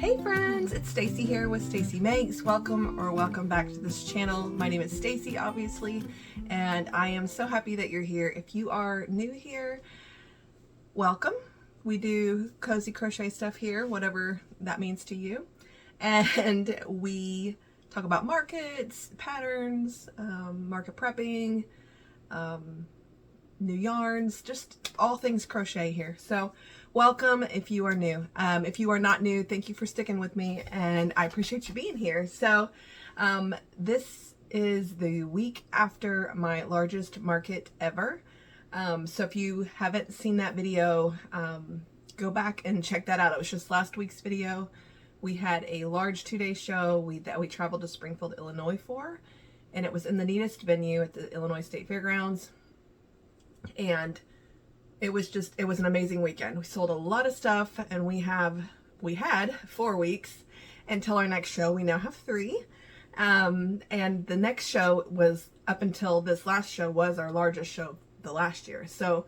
Hey friends, it's Stacy here with Stacy Makes. Welcome back to this channel. My name is Stacy, obviously, and I am so happy that you're here. If you are new here, welcome. We do cozy crochet stuff here, whatever that means to you. And we talk about markets, patterns, market prepping, new yarns, just all things crochet here. So welcome if you are new. If you are not new, thank you for sticking with me, and I appreciate you being here. So this is the week after my largest market ever. So if you haven't seen that video, go back and check that out. It was just last week's video. We had a large 2-day show that we traveled to Springfield, Illinois for, and it was in the neatest venue at the Illinois State Fairgrounds. And it was an amazing weekend. We sold a lot of stuff, and we had 4 weeks until our next show. We now have 3. And the next show was, up until this last show, was our largest show the last year. So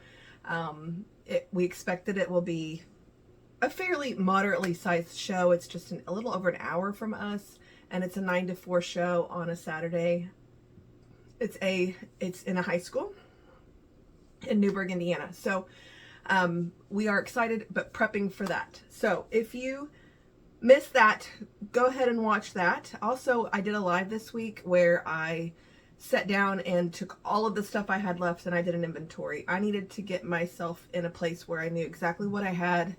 we expected it will be a fairly moderately sized show. It's just a little over an hour from us, and it's a 9 to 4 show on a Saturday. It's in a high school in Newburgh, Indiana. So we are excited, but prepping for that. So if you missed that, go ahead and watch that. Also, I did a live this week where I sat down and took all of the stuff I had left and I did an inventory. I needed to get myself in a place where I knew exactly what I had,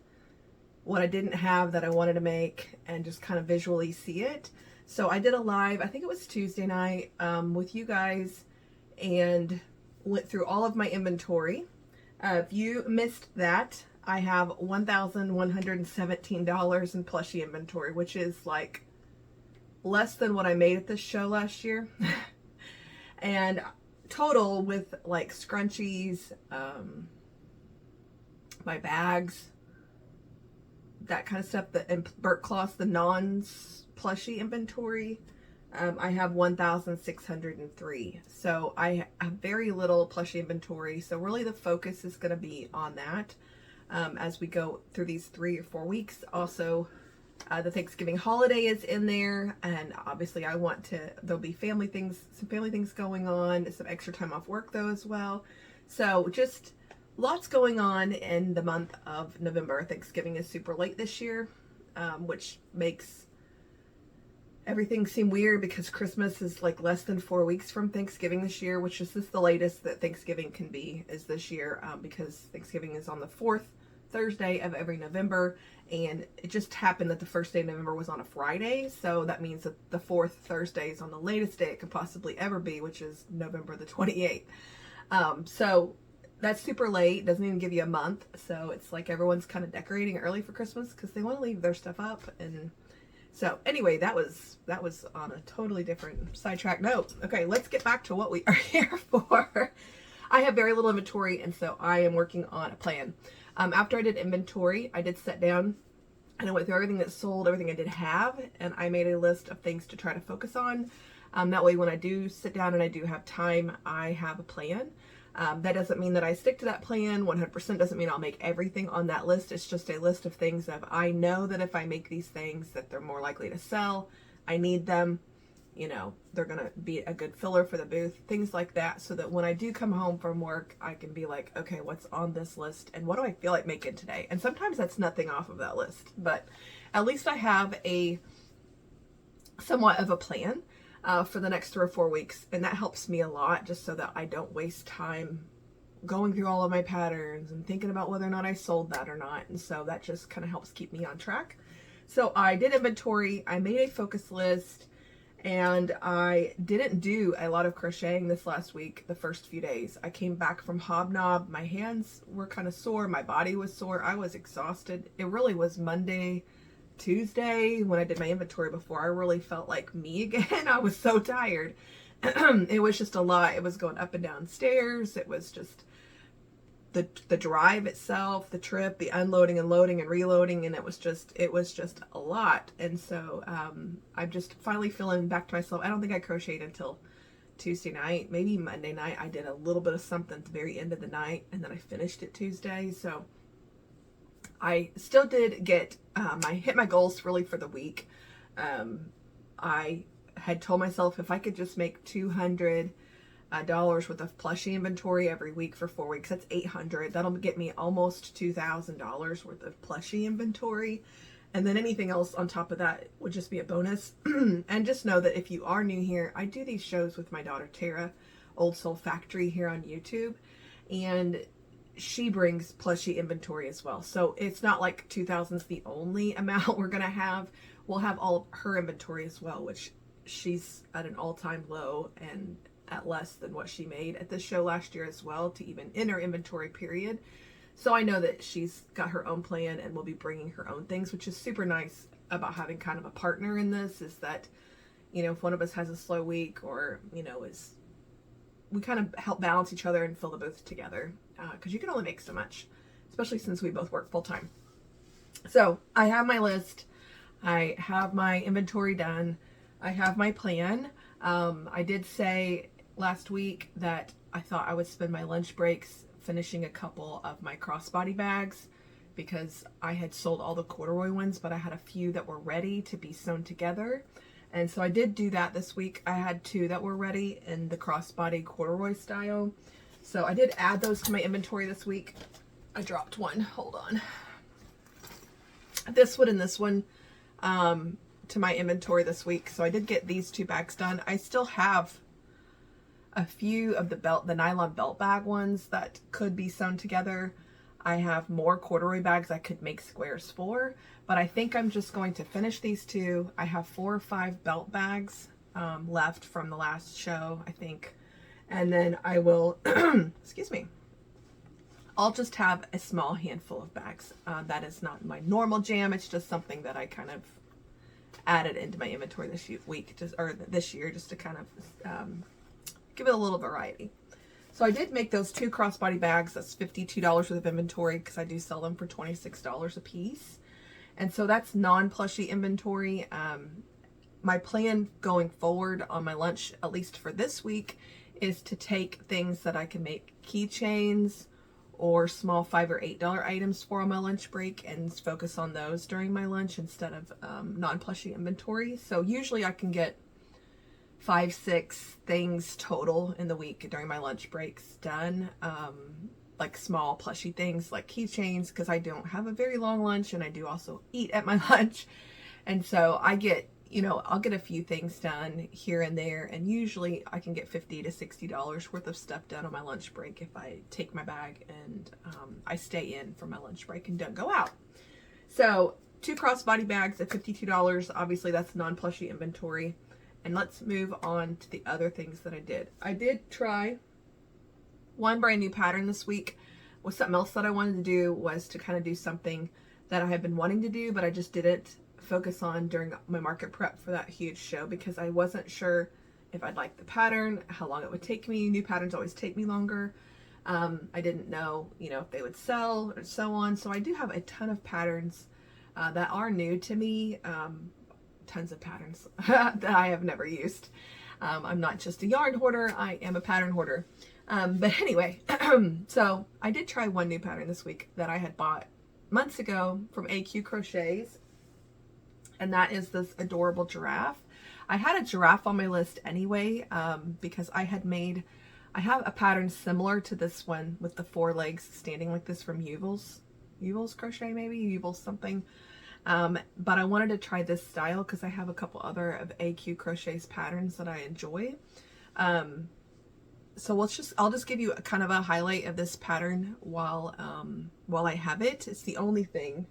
what I didn't have that I wanted to make, and just kind of visually see it. So I did a live, I think it was Tuesday night, with you guys, and went through all of my inventory. If you missed that, I have $1,117 in plushie inventory, which is like less than what I made at this show last year. And total, with like scrunchies, my bags, that kind of stuff, and burnt cloths, the non-plushie inventory, I have 1,603. So I have very little plushie inventory. So really the focus is going to be on that as we go through these 3 or 4 weeks. Also, the Thanksgiving holiday is in there, and obviously there'll be some family things going on, some extra time off work though as well. So just lots going on in the month of November. Thanksgiving is super late this year, which makes everything seem weird because Christmas is like less than 4 weeks from Thanksgiving this year, which is just the latest that Thanksgiving can be is this year, because Thanksgiving is on the 4th Thursday of every November, and it just happened that the first day of November was on a Friday, so that means that the 4th Thursday is on the latest day it could possibly ever be, which is November the 28th. So that's super late, doesn't even give you a month, so it's like everyone's kind of decorating early for Christmas because they want to leave their stuff up. And so anyway, that was on a totally different sidetrack note. Okay, let's get back to what we are here for. I have very little inventory, and so I am working on a plan. After I did inventory, I did sit down and I went through everything that sold, everything I did have, and I made a list of things to try to focus on. That way when I do sit down and I do have time, I have a plan. That doesn't mean that I stick to that plan 100%, doesn't mean I'll make everything on that list. It's just a list of things that I know that if I make these things that they're more likely to sell. I need them, they're gonna be a good filler for the booth, things like that, so that when I do come home from work, I can be like, okay, what's on this list and what do I feel like making today? And sometimes that's nothing off of that list, but at least I have a somewhat of a plan for the next 3 or 4 weeks, and that helps me a lot, just so that I don't waste time going through all of my patterns and thinking about whether or not I sold that or not. And so that just kind of helps keep me on track. So I did inventory, I made a focus list, and I didn't do a lot of crocheting this last week, the first few days. I came back from Hobnob, my hands were kind of sore, my body was sore, I was exhausted. It really was Monday, Tuesday when I did my inventory before I really felt like me again. I was so tired. It was just a lot. It was going up and down stairs. It was just the drive itself, the trip, the unloading and loading and reloading, and it was just a lot. And so I'm just finally feeling back to myself. I don't think I crocheted until Tuesday night, maybe Monday night. I did a little bit of something at the very end of the night, and then I finished it Tuesday. So I still did get, I hit my goals really for the week. I had told myself if I could just make $200 worth of plushie inventory every week for 4 weeks, that's $800. That'll get me almost $2,000 worth of plushie inventory. And then anything else on top of that would just be a bonus. And just know that if you are new here, I do these shows with my daughter Tara, Old Soul Factory, here on YouTube. And she brings plushie inventory as well. So it's not like 2,000 is the only amount we're going to have. We'll have all of her inventory as well, which she's at an all-time low and at less than what she made at this show last year as well, to even in her inventory period. So I know that she's got her own plan and will be bringing her own things, which is super nice about having kind of a partner in this, is that, you know, if one of us has a slow week or, you know, we kind of help balance each other and fill the booth together, because you can only make so much, especially since we both work full time. So I have my list. I have my inventory done. I have my plan. I did say last week that I thought I would spend my lunch breaks finishing a couple of my crossbody bags, because I had sold all the corduroy ones, but I had a few that were ready to be sewn together. And so I did do that this week. I had 2 that were ready in the crossbody corduroy style. So I did add those to my inventory this week. I dropped one. Hold on. This one and this one to my inventory this week. So I did get these 2 bags done. I still have a few of the nylon belt bag ones that could be sewn together. I have more corduroy bags I could make squares for, but I think I'm just going to finish these 2. I have 4 or 5 belt bags left from the last show, I think. And then I will, excuse me, I'll just have a small handful of bags. That is not my normal jam. It's just something that I kind of added into my inventory this week, this year, just to kind of give it a little variety. So I did make those 2 crossbody bags. That's $52 worth of inventory, because I do sell them for $26 a piece. And so that's non-plushie inventory. My plan going forward on my lunch, at least for this week, is to take things that I can make keychains or small $5 or $8 items for on my lunch break and focus on those during my lunch instead of non-plushie inventory. So usually I can get 5, 6 things total in the week during my lunch breaks done, like small plushy things like keychains, because I don't have a very long lunch and I do also eat at my lunch. And so I get, you know, I'll get a few things done here and there, and usually I can get $50 to $60 worth of stuff done on my lunch break if I take my bag and I stay in for my lunch break and don't go out. So 2 crossbody bags at $52. Obviously that's non-plushie inventory. And let's move on to the other things that I did. I did try one brand new pattern this week. Something else that I wanted to do was to kind of do something that I had been wanting to do, but I just didn't focus on during my market prep for that huge show, because I wasn't sure if I'd like the pattern, how long it would take me. New patterns always take me longer. I didn't know, you know, if they would sell or so on. So I do have a ton of patterns that are new to me. Tons of patterns that I have never used. I'm not just a yarn hoarder, I am a pattern hoarder. But anyway, so I did try one new pattern this week that I had bought months ago from AQ Crochets, and that is this adorable giraffe. I had a giraffe on my list anyway, because I have a pattern similar to this one with the 4 legs standing like this from Yuval's Crochet, maybe Yuval's something. But I wanted to try this style because I have a couple other of AQ Crochet's patterns that I enjoy. So I'll just give you a kind of a highlight of this pattern while I have it. It's the only thing,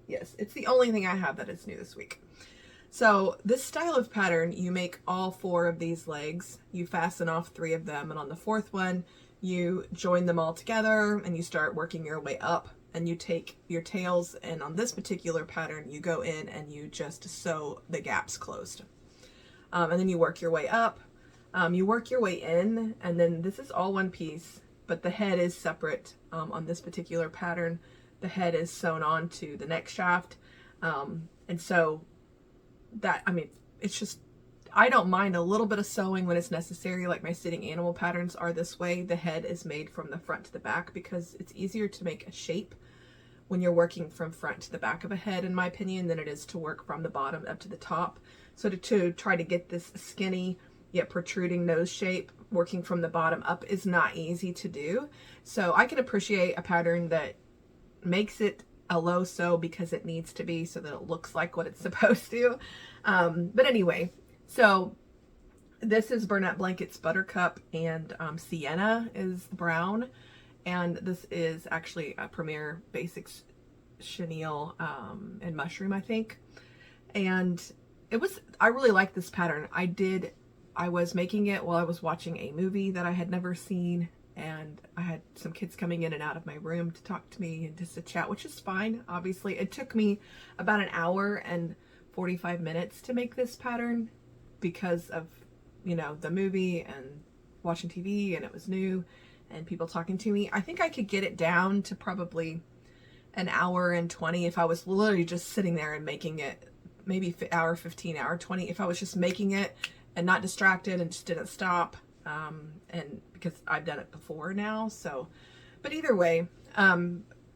yes, it's the only thing I have that is new this week. So this style of pattern, you make all 4 of these legs, you fasten off 3 of them, and on the 4th one, you join them all together and you start working your way up. And you take your tails, and on this particular pattern, you go in and you just sew the gaps closed. And then you work your way up, you work your way in, and then this is all one piece, but the head is separate. On this particular pattern, the head is sewn onto the neck shaft. And so that, I mean, it's just, I don't mind a little bit of sewing when it's necessary, like my sitting animal patterns are this way. The head is made from the front to the back because it's easier to make a shape when you're working from front to the back of a head, in my opinion, than it is to work from the bottom up to the top. So to try to get this skinny yet protruding nose shape working from the bottom up is not easy to do. So I can appreciate a pattern that makes it a low sew because it needs to be, so that it looks like what it's supposed to. But anyway, so this is Bernat Blanket's Buttercup, and Sienna is brown, and this is actually a Premier Basics chenille and mushroom, I think. And I really like this pattern. I was making it while I was watching a movie that I had never seen, and I had some kids coming in and out of my room to talk to me and just to chat, which is fine. Obviously, it took me about an hour and 45 minutes to make this pattern because of, you know, the movie and watching TV, and it was new and people talking to me. I think I could get it down to probably an hour and 20 if I was literally just sitting there and making it, maybe hour 15, hour 20, if I was just making it and not distracted and just didn't stop. And because I've done it before now, so, but either way,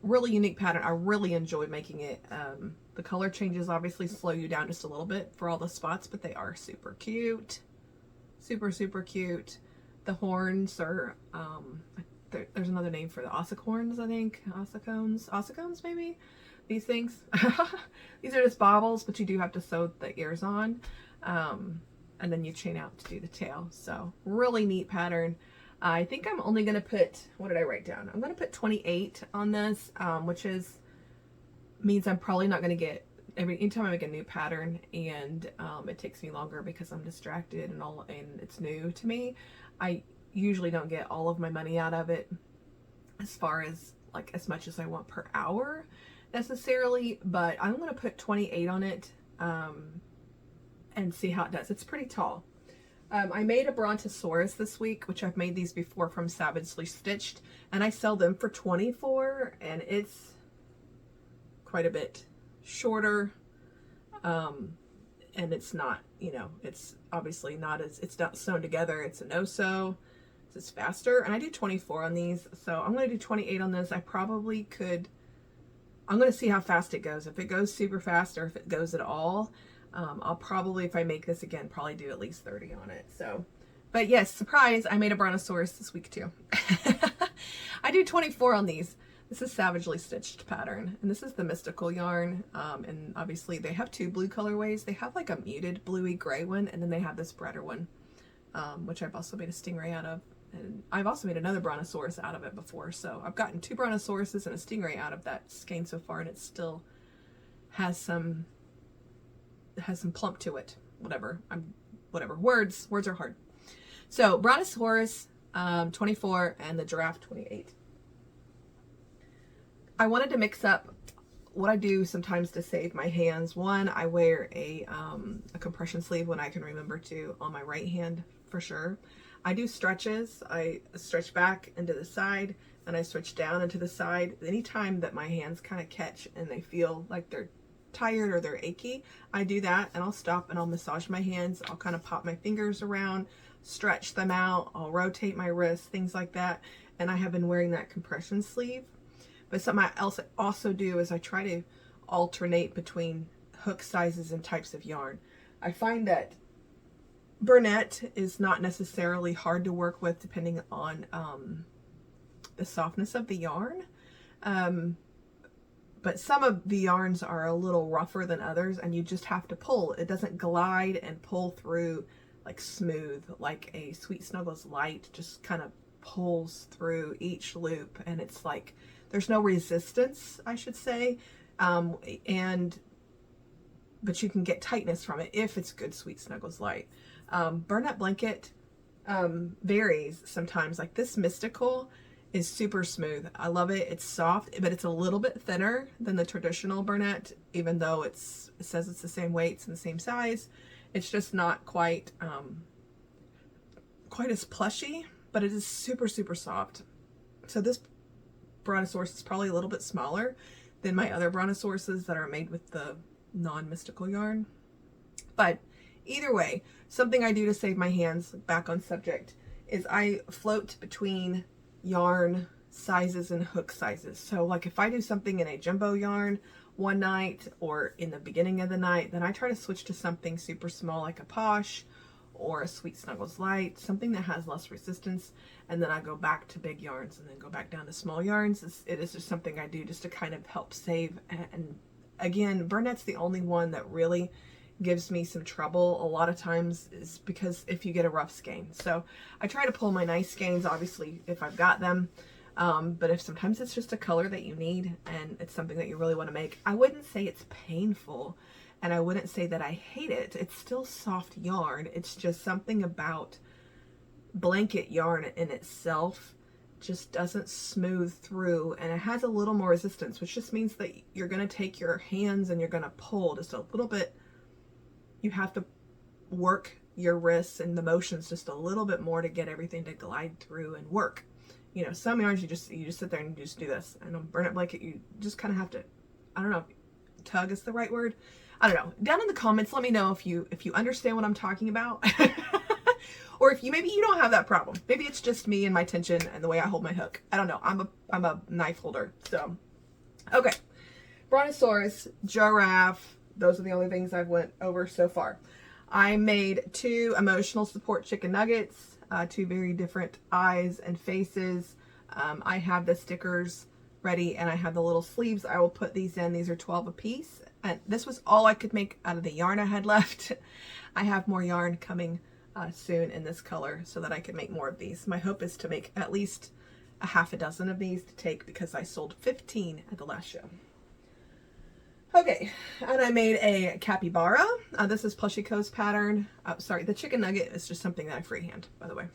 really unique pattern. I really enjoyed making it. The color changes obviously slow you down just a little bit for all the spots, but they are super cute. Super, super cute. The horns are, there's another name for the ossicorns, I think. Ossicones maybe? These things. These are just baubles, but you do have to sew the ears on. And then you chain out to do the tail. So really neat pattern. I think I'm only going to put, what did I write down? I'm going to put 28 on this, which means I'm probably not going to get anytime I make a new pattern, and it takes me longer because I'm distracted and it's new to me. I usually don't get all of my money out of it as far as like as much as I want per hour necessarily, but I'm going to put 28 on it. And see how it does. It's pretty tall. I made a Brontosaurus this week, which I've made these before from Savagely Stitched, and I sell them for $24, and it's quite a bit shorter, and it's not, you know, it's obviously not it's not sewn together. It's a no-sew. It's faster, and I do 24 on these, so I'm going to do 28 on this. I probably could, I'm going to see how fast it goes. If it goes super fast, or if it goes at all, I'll probably, if I make this again, probably do at least 30 on it. So, but yes, surprise, I made a Brontosaurus this week too. I do 24 on these. This is Savagely Stitched pattern, and this is the Mystical yarn. And obviously they have two blue colorways. They have like a muted bluey gray one, and then they have this brighter one, which I've also made a stingray out of. And I've also made another Brontosaurus out of it before. So I've gotten two Brontosauruses and a stingray out of that skein so far, and it still has some plump to it. Whatever. Words are hard. So Brontosaurus 24 and the giraffe 28. I wanted to mix up what I do sometimes to save my hands. One, I wear a compression sleeve when I can remember to on my right hand for sure. I do stretches. I stretch back into the side and I stretch down into the side. Anytime that my hands kind of catch and they feel like they're tired or they're achy, I do that, and I'll stop and I'll massage my hands. I'll kind of pop my fingers around, stretch them out, I'll rotate my wrists, things like that. And I have been wearing that compression sleeve. But something else I also do is I try to alternate between hook sizes and types of yarn. I find that Bernat is not necessarily hard to work with depending on the softness of the yarn. But some of the yarns are a little rougher than others, and you just have to pull. It doesn't glide and pull through like smooth, like a Sweet Snuggles Light just kind of pulls through each loop, and it's like there's no resistance, I should say, but you can get tightness from it if it's good Sweet Snuggles Light. Bernat Blanket varies sometimes. Like this Mystical is super smooth. I love it. It's soft, but it's a little bit thinner than the traditional Bernat, even though it says it's the same weight, it's in the same size. It's just not quite as plushy, but it is super, super soft. So this Brontosaurus is probably a little bit smaller than my other Brontosauruses that are made with the non-mystical yarn. But either way, something I do to save my hands, back on subject, is I float between yarn sizes and hook sizes. So like if I do something in a jumbo yarn one night or in the beginning of the night, then I try to switch to something super small like a Posh or a Sweet Snuggles Light, something that has less resistance, and then I go back to big yarns and then go back down to small yarns. It is just something I do just to kind of help save. And again, Burnett's the only one that really gives me some trouble a lot of times, is because if you get a rough skein. So I try to pull my nice skeins, obviously, if I've got them. But if sometimes it's just a color that you need and it's something that you really want to make, I wouldn't say it's painful. And I wouldn't say that I hate it. It's still soft yarn. It's just something about blanket yarn in itself just doesn't smooth through, and it has a little more resistance, which just means that you're going to take your hands and you're going to pull just a little bit. You have to work your wrists and the motions just a little bit more to get everything to glide through and work. You know, some yarns you just sit there and you just do this. And on Burnet Blanket, you just kind of have to, I don't know, tug is the right word. I don't know. Down in the comments, let me know if you understand what I'm talking about. Or if maybe you don't have that problem. Maybe it's just me and my tension and the way I hold my hook. I don't know. I'm a knife holder. So, okay. Brontosaurus, giraffe. Those are the only things I've went over so far. I made 2 emotional support chicken nuggets, 2 very different eyes and faces. I have the stickers ready and I have the little sleeves. I will put these in. These are 12 a piece. And this was all I could make out of the yarn I had left. I have more yarn coming soon in this color so that I can make more of these. My hope is to make at least a half a dozen of these to take, because I sold 15 at the last show. Okay, and I made a capybara. This is Plushie Co's pattern. Sorry, the chicken nugget is just something that I freehand, by the way.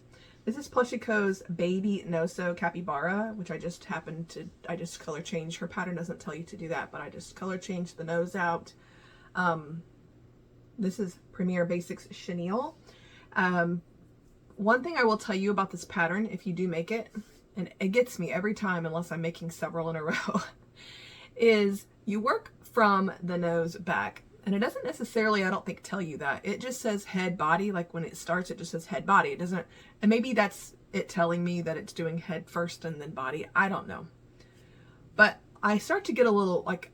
This is Plushie Co's Baby No-So Capybara, which I just color changed. Her pattern doesn't tell you to do that, but I just color changed the nose out. This is Premier Basics Chenille. One thing I will tell you about this pattern, if you do make it, and it gets me every time unless I'm making several in a row, is you work from the nose back. And it doesn't necessarily, I don't think, tell you that. It just says head body. Like when it starts, it just says head body. It doesn't, and maybe that's it telling me that it's doing head first and then body. I don't know. But I start to get a little, like,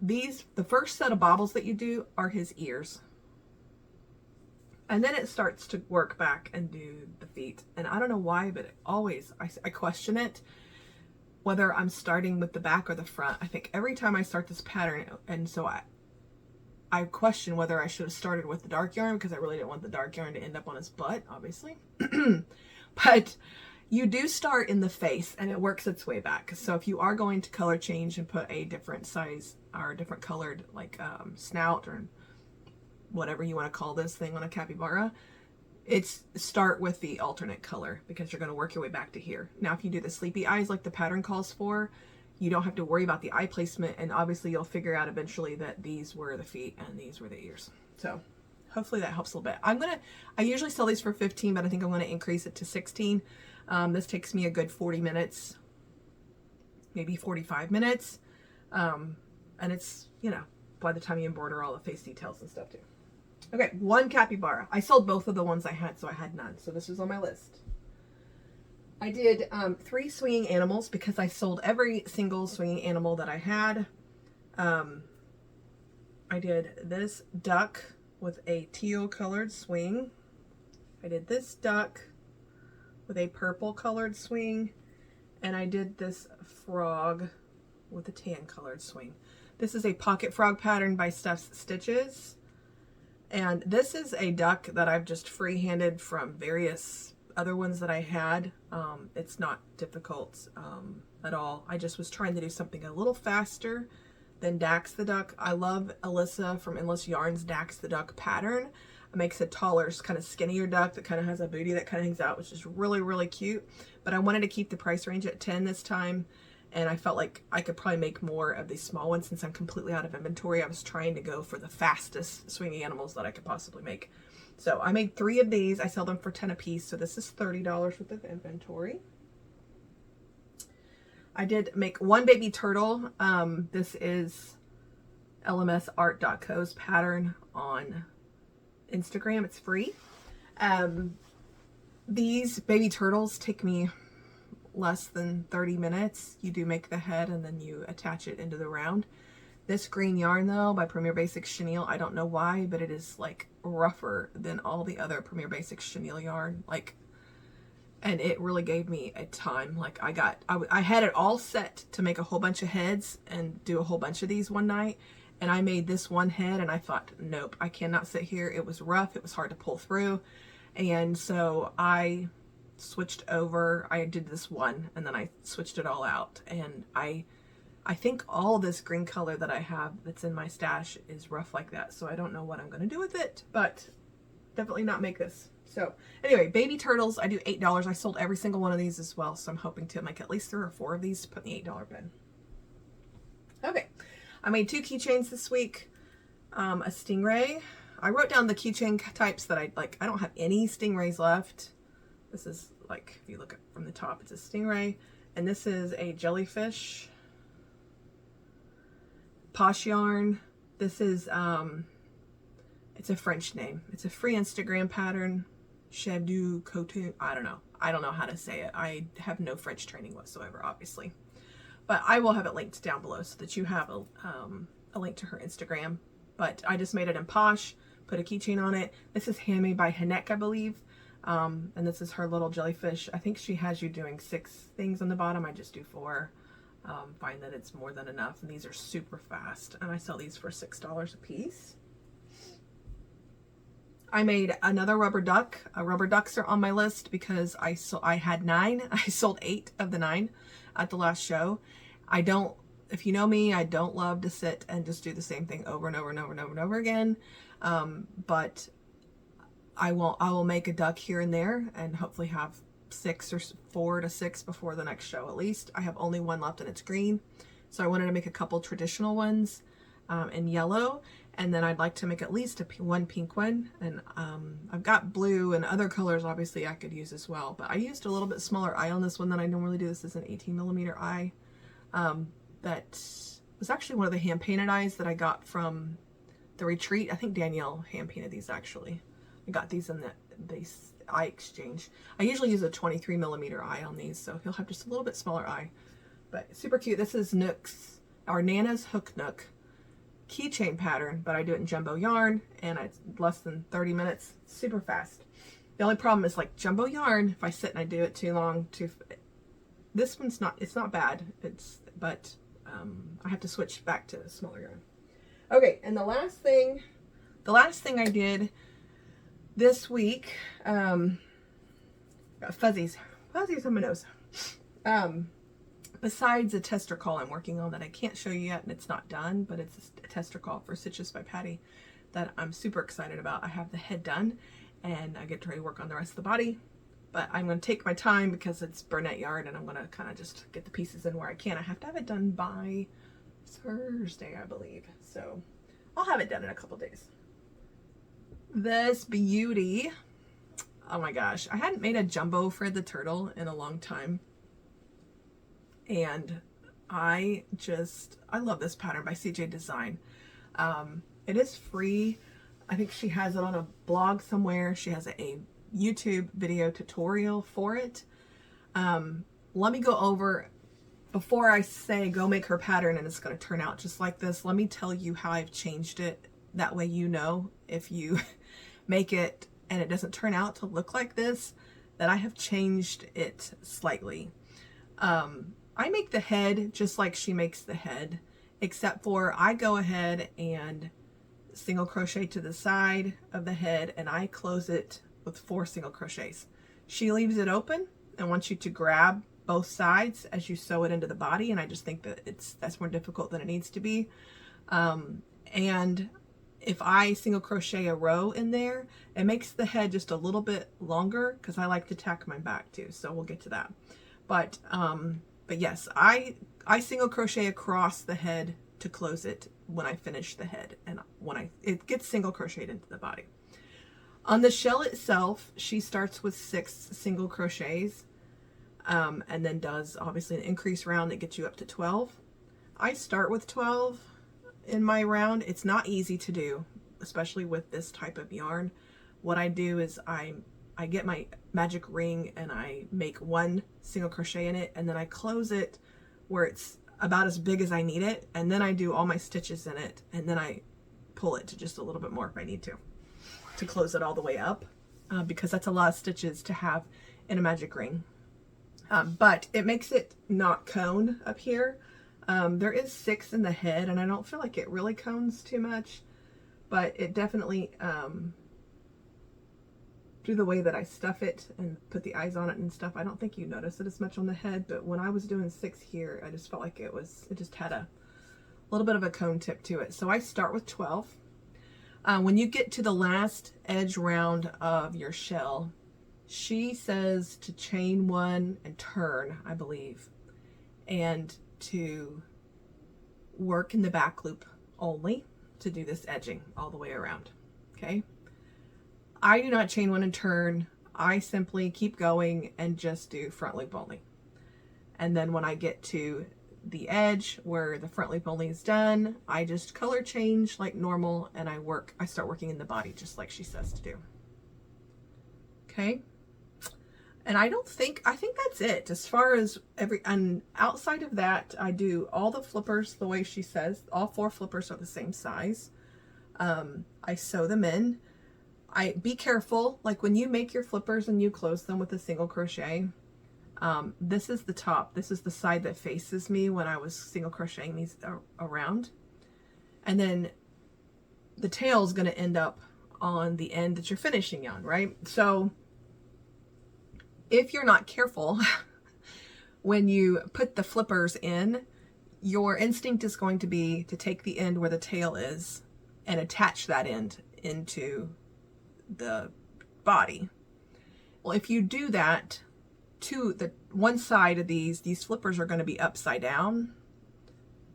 the first set of bobbles that you do are his ears. And then it starts to work back and do the feet. And I don't know why, but I question it, whether I'm starting with the back or the front. I think every time I start this pattern, and so I question whether I should have started with the dark yarn, because I really didn't want the dark yarn to end up on his butt, obviously. But you do start in the face and it works its way back. So if you are going to color change and put a different size or a different colored, like snout or whatever you want to call this thing on a capybara, it's start with the alternate color, because you're going to work your way back to here. Now, if you do the sleepy eyes like the pattern calls for, you don't have to worry about the eye placement, and obviously you'll figure out eventually that these were the feet and these were the ears. So hopefully that helps a little bit. I usually sell these for 15, but I think I'm going to increase it to 16. This takes me a good 40 minutes, maybe 45 minutes. And it's, you know, by the time you embroider all the face details and stuff too. Okay, 1 capybara. I sold both of the ones I had, so I had none. So this was on my list. I did 3 swinging animals because I sold every single swinging animal that I had. I did this duck with a teal colored swing. I did this duck with a purple colored swing. And I did this frog with a tan colored swing. This is a pocket frog pattern by Steph's Stitches. And this is a duck that I've just freehanded from various other ones that I had. It's not difficult at all. I just was trying to do something a little faster than Dax the Duck. I love Alyssa from Endless Yarns Dax the Duck pattern. It makes a taller, kind of skinnier duck that kind of has a booty that kind of hangs out, which is really, really cute. But I wanted to keep the price range at 10 this time. And I felt like I could probably make more of these small ones since I'm completely out of inventory. I was trying to go for the fastest swinging animals that I could possibly make. So I made 3 of these. I sell them for 10 a piece. So this is $30 worth of inventory. I did make 1 baby turtle. This is lmsart.co's pattern on Instagram. It's free. These baby turtles take me less than 30 minutes. You do make the head and then you attach it into the round. This green yarn though by Premier Basics Chenille, I don't know why, but it is like rougher than all the other Premier Basics Chenille yarn. Like, and it really gave me a time. Like I had it all set to make a whole bunch of heads and do a whole bunch of these one night. And I made this one head and I thought, nope, I cannot sit here. It was rough. It was hard to pull through. And so I switched over. I did this one and then I switched it all out. And I think all this green color that I have that's in my stash is rough like that. So I don't know what I'm going to do with it, but definitely not make this. So anyway, baby turtles, I do $8. I sold every single one of these as well. So I'm hoping to make at least 3 or 4 of these to put in the $8 bin. Okay. I made 2 keychains this week. A stingray. I wrote down the keychain types that I like. I don't have any stingrays left. This is like, if you look up from the top, it's a stingray. And this is a jellyfish. Posh yarn. This is, it's a French name. It's a free Instagram pattern. Chef du Coton. I don't know. I don't know how to say it. I have no French training whatsoever, obviously. But I will have it linked down below so that you have a link to her Instagram. But I just made it in Posh, put a keychain on it. This is handmade by Hanek, I believe. And this is her little jellyfish. I think she has you doing 6 things on the bottom. I just do 4. Find that it's more than enough. And these are super fast. And I sell these for $6 a piece. I made another rubber duck. Rubber ducks are on my list because I had 9. I sold 8 of the 9 at the last show. If you know me, I don't love to sit and just do the same thing over and over and over and over and over again. But I will make a duck here and there and hopefully have 6 or 4 to 6 before the next show at least. I have only one left and it's green. So I wanted to make a couple traditional ones in yellow. And then I'd like to make at least one pink one. And I've got blue and other colors obviously I could use as well. But I used a little bit smaller eye on this one than I normally do. This is an 18mm eye. That was actually one of the hand painted eyes that I got from the retreat. I think Danielle hand painted these actually. I got these in the eye exchange. I usually use a 23mm eye on these, so he'll have just a little bit smaller eye. But super cute. This is Nook's, or Nana's Hook Nook keychain pattern, but I do it in jumbo yarn and it's less than 30 minutes. Super fast. The only problem is like jumbo yarn, if I sit and I do it too long, this one's not, it's not bad. But I have to switch back to smaller yarn. Okay, and the last thing I did this week, got fuzzies on my nose. Besides a tester call I'm working on that I can't show you yet and it's not done, but it's a tester call for Stitches by Patty that I'm super excited about. I have the head done and I get to work on the rest of the body. But I'm going to take my time because it's Burnett yarn and I'm going to kind of just get the pieces in where I can. I have to have it done by Thursday, I believe. So I'll have it done in a couple days. This beauty. Oh my gosh. I hadn't made a jumbo Fred the Turtle in a long time. And I love this pattern by CJ Design. It is free. I think she has it on a blog somewhere. She has a YouTube video tutorial for it. Let me go over, before I say go make her pattern and it's going to turn out just like this, let me tell you how I've changed it. That way you know if you make it and it doesn't turn out to look like this, that I have changed it slightly. I make the head just like she makes the head, except for I go ahead and single crochet to the side of the head and I close it with 4 single crochets. She leaves it open and wants you to grab both sides as you sew it into the body, and I just think that that's more difficult than it needs to be. And if I single crochet a row in there, it makes the head just a little bit longer because I like to tack mine back too, so we'll get to that. But yes, I single crochet across the head to close it when I finish the head, and when it gets single crocheted into the body. On the shell itself, she starts with 6 single crochets, and then does obviously an increase round that gets you up to 12. I start with 12 in my round. It's not easy to do, especially with this type of yarn. What I do is I I get my magic ring and I make one single crochet in it, and then I close it where it's about as big as I need it, and then I do all my stitches in it, and then I pull it to just a little bit more if I need to close it all the way up, because that's a lot of stitches to have in a magic ring. But it makes it not cone up here. There is 6 in the head, and I don't feel like it really cones too much, but it definitely, through the way that I stuff it and put the eyes on it and stuff, I don't think you notice it as much on the head, but when I was doing 6 here, I just felt like it just had a little bit of a cone tip to it. So I start with 12. When you get to the last edge round of your shell, she says to chain 1 and turn, I believe, and to work in the back loop only to do this edging all the way around. Okay. I do not chain 1 and turn. I simply keep going and just do front loop only. And then when I get to the edge where the front loop only is done, I just color change like normal, and I start working in the body just like she says to do. Okay. And I think that's it as far as and outside of that, I do all the flippers the way she says. All 4 flippers are the same size. I sew them in. Be careful, like when you make your flippers and you close them with a single crochet, this is the top, this is the side that faces me when I was single crocheting these around, and then the tail is going to end up on the end that you're finishing on, right? So if you're not careful when you put the flippers in, your instinct is going to be to take the end where the tail is and attach that end into the body. Well, if you do that to the one side of these flippers are going to be upside down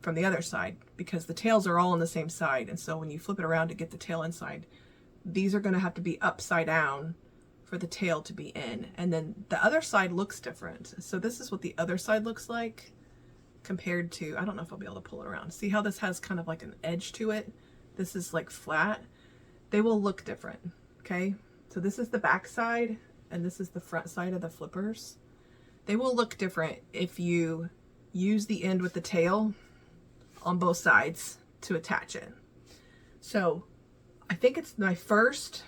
from the other side, because the tails are all on the same side, and so when you flip it around to get the tail inside, these are going to have to be upside down for the tail to be in, and then the other side looks different. So this is what the other side looks like compared to, I don't know if I'll be able to pull it around. See how this has kind of like an edge to it? This is like flat. They will look different. Okay, so this is the back side and this is the front side of the flippers. They will look different if you use the end with the tail on both sides to attach it. So I think it's my first,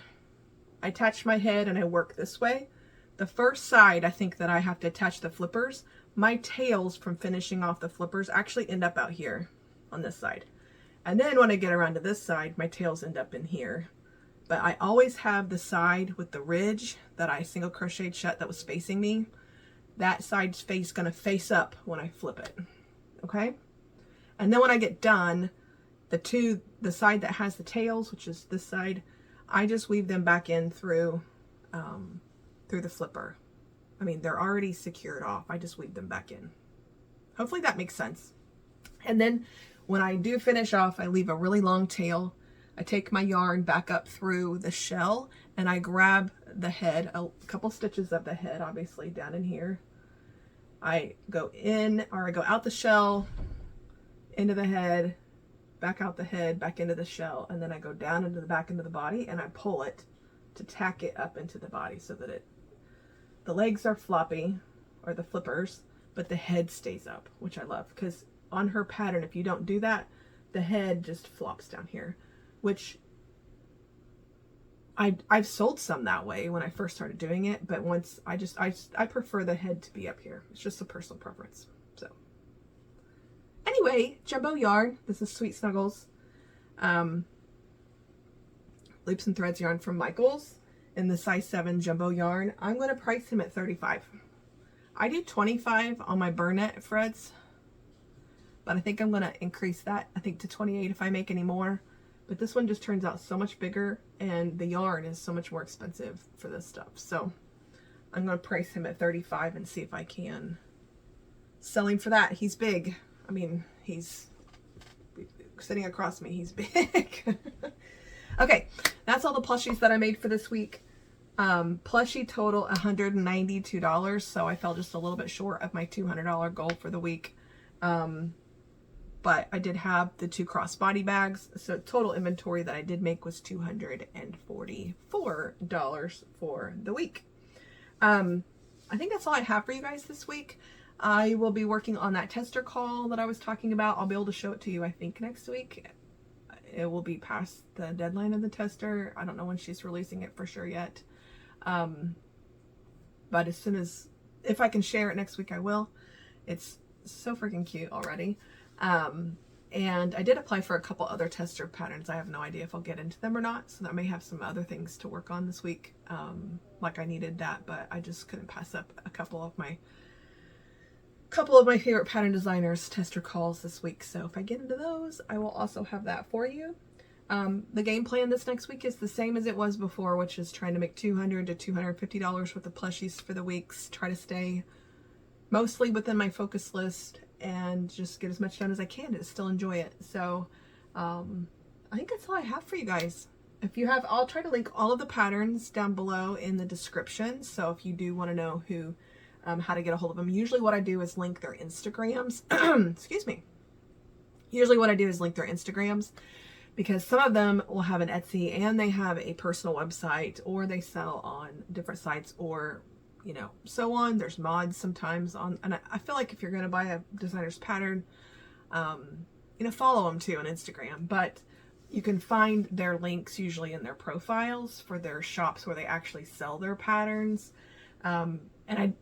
I attach my head and I work this way. The first side, I think that I have to attach the flippers. My tails from finishing off the flippers actually end up out here on this side. And then when I get around to this side, my tails end up in here. But I always have the side with the ridge that I single crocheted shut that was facing me. That side's going to face up when I flip it. Okay? And then when I get done, the side that has the tails, which is this side, I just weave them back in through the flipper. I mean, they're already secured off. I just weave them back in. Hopefully that makes sense. And then when I do finish off, I leave a really long tail. I take my yarn back up through the shell and I grab the head, a couple stitches of the head, obviously down in here. I go in, or I go out the shell, into the head, back out the head, back into the shell, and then I go down into the back into the body and I pull it to tack it up into the body so that the legs are floppy, or the flippers, but the head stays up, which I love, because on her pattern, if you don't do that, the head just flops down here, which I've sold some that way when I first started doing it, but once I prefer the head to be up here. It's just a personal preference. So anyway, jumbo yarn. This is Sweet Snuggles. Loops and Threads yarn from Michaels in the size 7 jumbo yarn. I'm going to price him at $35. I do $25 on my Burnett threads, but I think I'm going to increase that, I think, to $28 if I make any more. But this one just turns out so much bigger, and the yarn is so much more expensive for this stuff. So I'm going to price him at $35 and see if I can sell him for that. He's big. I mean, he's sitting across me. He's big. Okay, that's all the plushies that I made for this week. Plushie total $192, so I fell just a little bit short of my $200 goal for the week. but I did have the 2 crossbody bags. So total inventory that I did make was $244 for the week. I think that's all I have for you guys this week. I will be working on that tester call that I was talking about. I'll be able to show it to you, I think, next week. It will be past the deadline of the tester. I don't know when she's releasing it for sure yet. But as soon as, if I can share it next week, I will. It's so freaking cute already. And I did apply for a couple other tester patterns. I have no idea if I'll get into them or not. So I may have some other things to work on this week. Like I needed that, but I just couldn't pass up a couple of my favorite pattern designers tester calls this week. So if I get into those, I will also have that for you. The game plan this next week is the same as it was before, which is trying to make $200 to $250 worth of plushies for the weeks. Try to stay mostly within my focus list and just get as much done as I can to still enjoy it. So I think that's all I have for you guys. If you have, I'll try to link all of the patterns down below in the description. So if you do want to know who, how to get a hold of them, usually what I do is link their Instagrams. Excuse me. Usually what I do is link their Instagrams, because some of them will have an Etsy and they have a personal website, or they sell on different sites, or you know, so on. There's mods sometimes on, and I feel like if you're going to buy a designer's pattern, you know, follow them too on Instagram. But you can find their links usually in their profiles for their shops where they actually sell their patterns. And I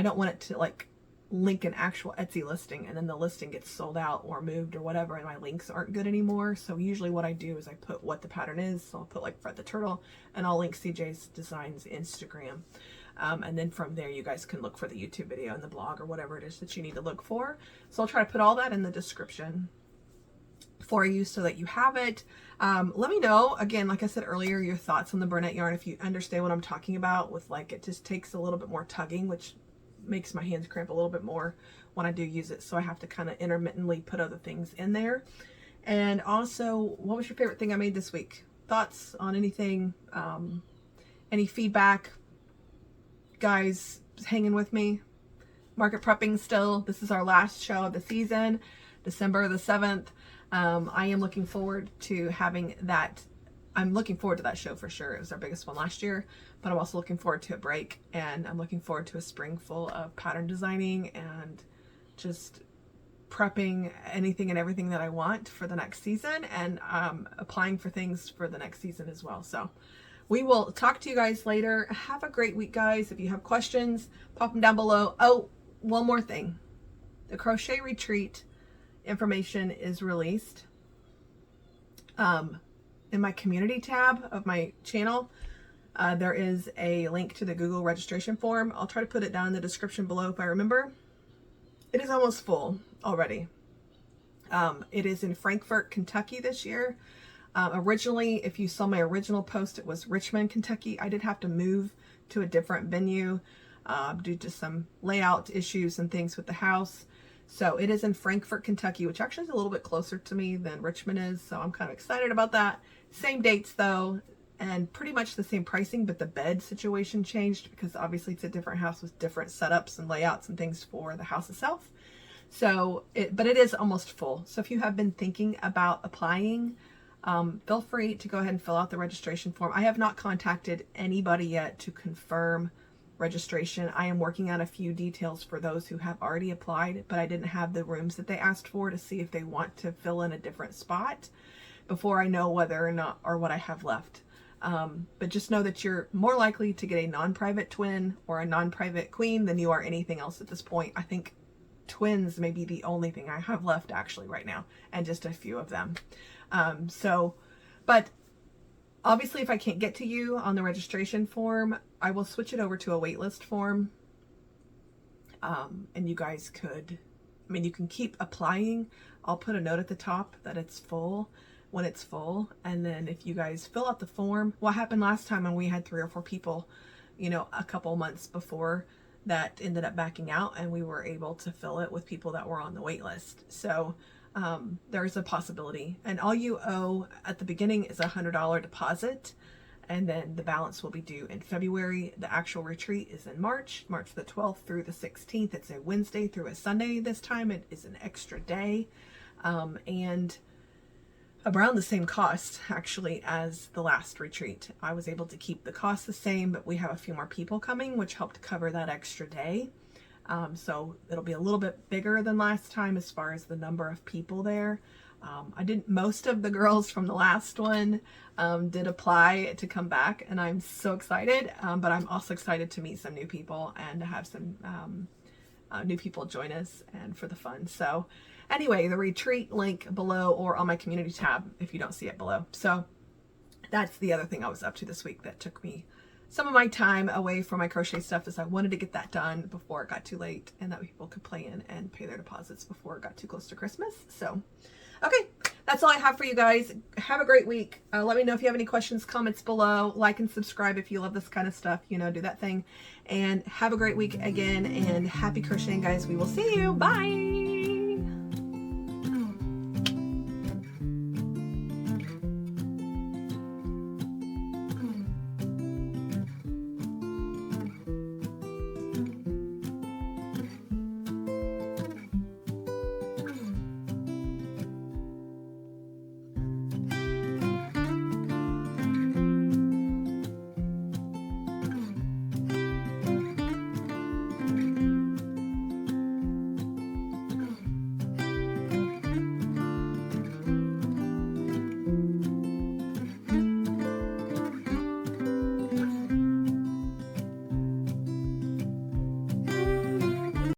don't want it to like link an actual Etsy listing and then the listing gets sold out or moved or whatever and my links aren't good anymore. So usually what I do is I put what the pattern is. So I'll put like Fred the Turtle, and I'll link CJ's Designs Instagram. And then from there, you guys can look for the YouTube video and the blog or whatever it is that you need to look for. So I'll try to put all that in the description for you so that you have it. Let me know, again, like I said earlier, your thoughts on the Bernette yarn. If you understand what I'm talking about with, like, it just takes a little bit more tugging, which makes my hands cramp a little bit more when I do use it. So I have to kind of intermittently put other things in there. And also, what was your favorite thing I made this week? Thoughts on anything, any feedback? Guys, hanging with me. Market prepping still. This is our last show of the season, December the 7th. I am looking forward to having that. I'm looking forward to that show for sure. It was our biggest one last year, but I'm also looking forward to a break, and I'm looking forward to a spring full of pattern designing and just prepping anything and everything that I want for the next season, and applying for things for the next season as well. So we will talk to you guys later. Have a great week, guys. If you have questions, pop them down below. Oh, one more thing. The Crochet Retreat information is released in my community tab of my channel. There is a link to the Google registration form. I'll try to put it down in the description below if I remember. It is almost full already. It is in Frankfort, Kentucky this year. Originally, if you saw my original post, it was Richmond, Kentucky. I did have to move to a different venue due to some layout issues and things with the house. So it is in Frankfort, Kentucky, which actually is a little bit closer to me than Richmond is. So I'm kind of excited about that. Same dates though, and pretty much the same pricing, but the bed situation changed because obviously it's a different house with different setups and layouts and things for the house itself. So, but it is almost full. So if you have been thinking about applying, feel free to go ahead and fill out the registration form. I have not contacted anybody yet to confirm registration. I am working out a few details for those who have already applied, but I didn't have the rooms that they asked for to see if they want to fill in a different spot before I know whether or not, or what I have left. But just know that you're more likely to get a non-private twin or a non-private queen than you are anything else at this point. I think twins may be the only thing I have left actually right now, and just a few of them. But obviously if I can't get to you on the registration form, I will switch it over to a waitlist form. And you guys could, I mean, you can keep applying. I'll put a note at the top that it's full when it's full. And then if you guys fill out the form, what happened last time when we had 3 or 4 people, you know, a couple months before, that ended up backing out, and we were able to fill it with people that were on the wait list. So there's a possibility, and all you owe at the beginning is $100 deposit, and then the balance will be due in February. The actual retreat is in March the 12th through the 16th. It's a Wednesday through a Sunday this time. It is an extra day. and around the same cost actually as the last retreat. I was able to keep the cost the same, but we have a few more people coming, which helped cover that extra day. So it'll be a little bit bigger than last time as far as the number of people there. Most of the girls from the last one did apply to come back, and I'm so excited, but I'm also excited to meet some new people and to have some new people join us and for the fun. So anyway, the retreat link below or on my community tab if you don't see it below. So that's the other thing I was up to this week that took me some of my time away from my crochet stuff, is I wanted to get that done before it got too late and that people could plan and pay their deposits before it got too close to Christmas. So, okay, that's all I have for you guys. Have a great week. Let me know if you have any questions, comments below. Like and subscribe if you love this kind of stuff. You know, do that thing. And have a great week again, and happy crocheting, guys. We will see you. Bye.